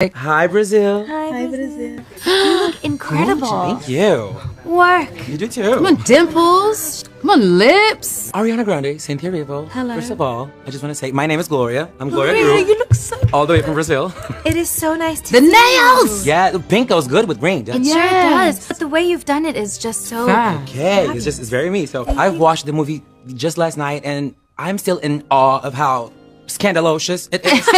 Hi, Brazil. Hi, Brazil. You look incredible. Thank you. Work. You do too. Come on, dimples. Come on, lips. Ariana Grande, Cynthia Erivo. Hello. First of all, I just want to say my name is Gloria. I'm Gloria Gloria, Drew, you look so... all the way from Brazil. It is so nice to The see nails! you. Yeah, the pink goes good with green. It That's sure Yes. does. But the way you've done it is just so... Fab. okay. It's very me. So I've watched the movie just last night, and I'm still in awe of how scandalous it is.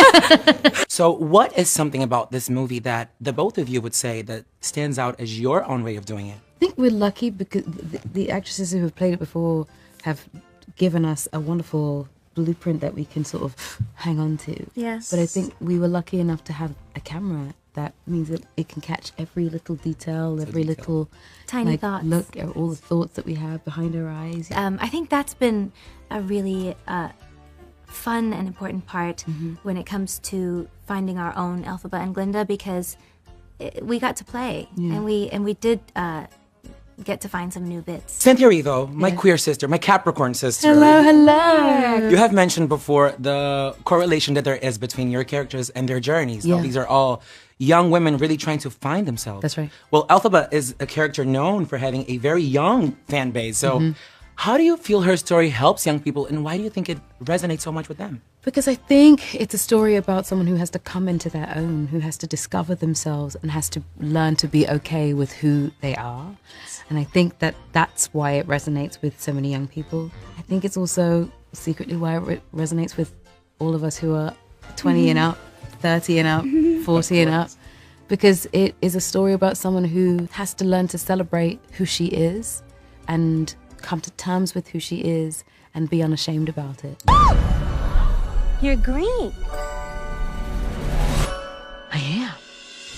So what is something about this movie that the both of you would say that stands out as your own way of doing it? I think we're lucky because the actresses who have played it before have given us a wonderful blueprint that we can sort of hang on to. Yes. But I think we were lucky enough to have a camera that means that it can catch every little detail, every little Tiny thoughts. look at all the thoughts that we have behind our eyes. I think that's been a really fun and important part when it comes to finding our own Elphaba and Glinda, because we got to play and we did get to find some new bits. Cynthia Erivo, my queer sister, my Capricorn sister. Hello. You have mentioned before the correlation that there is between your characters and their journeys. Yeah. These are all young women really trying to find themselves. That's right. Well, Elphaba is a character known for having a very young fan base. So how do you feel her story helps young people, and why do you think it resonates so much with them? Because I think it's a story about someone who has to come into their own, who has to discover themselves and has to learn to be okay with who they are. And I think that that's why it resonates with so many young people. I think it's also secretly why it resonates with all of us who are 20 and up, 30 and up, 40 and up. Because it is a story about someone who has to learn to celebrate who she is and come to terms with who she is and be unashamed about it. You're green. I am.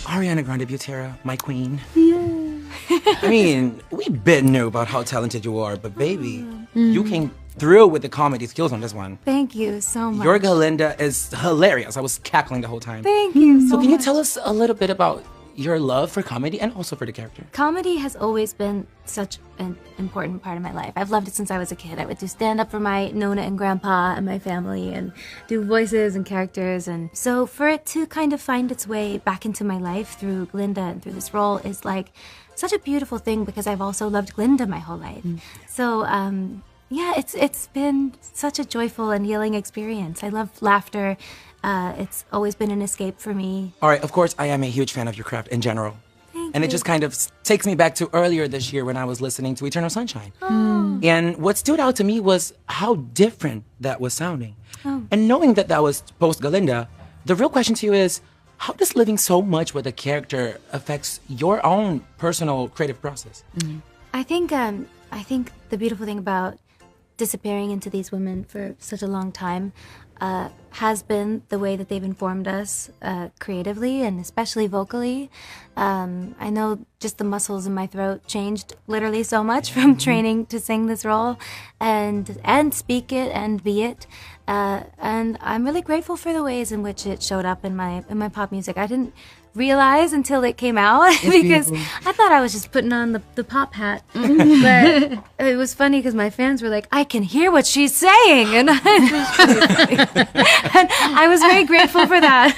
Ariana Grande Butera, my queen. I mean, we been knew about how talented you are, but baby, you came through with the comedy skills on this one. Thank you so much. Your Galinda is hilarious. I was cackling the whole time. Thank you so So can you much. tell us a little bit about your love for comedy and also for the character? Comedy has always been such an important part of my life. I've loved it since I was a kid. I would do stand-up for my Nona and Grandpa and my family and do voices and characters. And so for it to kind of find its way back into my life through Glinda and through this role is like such a beautiful thing, because I've also loved Glinda my whole life. So yeah, it's been such a joyful and healing experience. I love laughter. It's always been an escape for me. All right, of course, I am a huge fan of your craft in general. And it just kind of takes me back to earlier this year when I was listening to Eternal Sunshine. And what stood out to me was how different that was sounding. And knowing that that was post Galinda, the real question to you is, how does living so much with a character affects your own personal creative process? I think the beautiful thing about disappearing into these women for such a long time has been the way that they've informed us creatively and especially vocally. I know just the muscles in my throat changed literally so much from training to sing this role and speak it and be it. And I'm really grateful for the ways in which it showed up in my pop music. I didn't realize until it came out because beautiful. I thought I was just putting on the pop hat. But it was funny because my fans were like, I can hear what she's saying. And I was very grateful for that.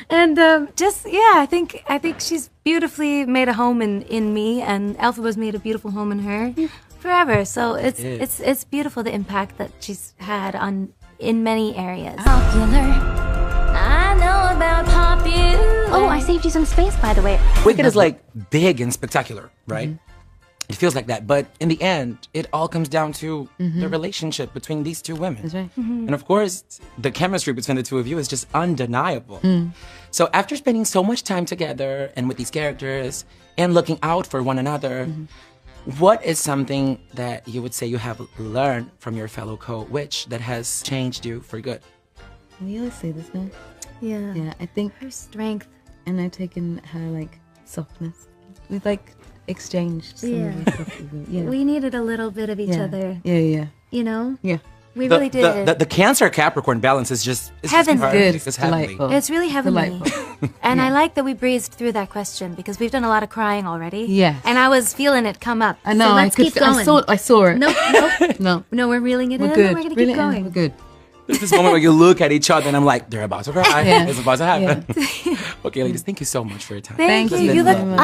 And I think she's beautifully made a home in me, and Elphaba's made a beautiful home in her forever. So it's beautiful, the impact that she's had in many areas. Popular. I know about popular. Oh, I saved you some space, by the way. Wicked is like big and spectacular, right? It feels like that. But in the end, it all comes down to the relationship between these two women. That's right. And of course, the chemistry between the two of you is just undeniable. So after spending so much time together and with these characters and looking out for one another, what is something that you would say you have learned from your fellow co-witch that has changed you for good? We always say this now. Yeah. Yeah, I think, Her strength. and I've taken her like softness. We've like exchanged some Yeah. of the stuff. Yeah. We needed a little bit of each other, Yeah. you know? Yeah. We really did. The Cancer Capricorn balance is just Heavenly. Good. It's heavenly. Delightful. It's really heavenly. Delightful. And I like that we breezed through that question because we've done a lot of crying already. Yes. And I was feeling it come up. I know. So let's keep going. I saw it. No, No. we're reeling it We're in. good. And we're going to Really, keep going. We're good. There's this moment where you look at each other and I'm like, they're about to cry. Yeah. It's about to happen. Yeah. Okay, ladies, thank you so much for your time. Thank Thank you. you You look so much.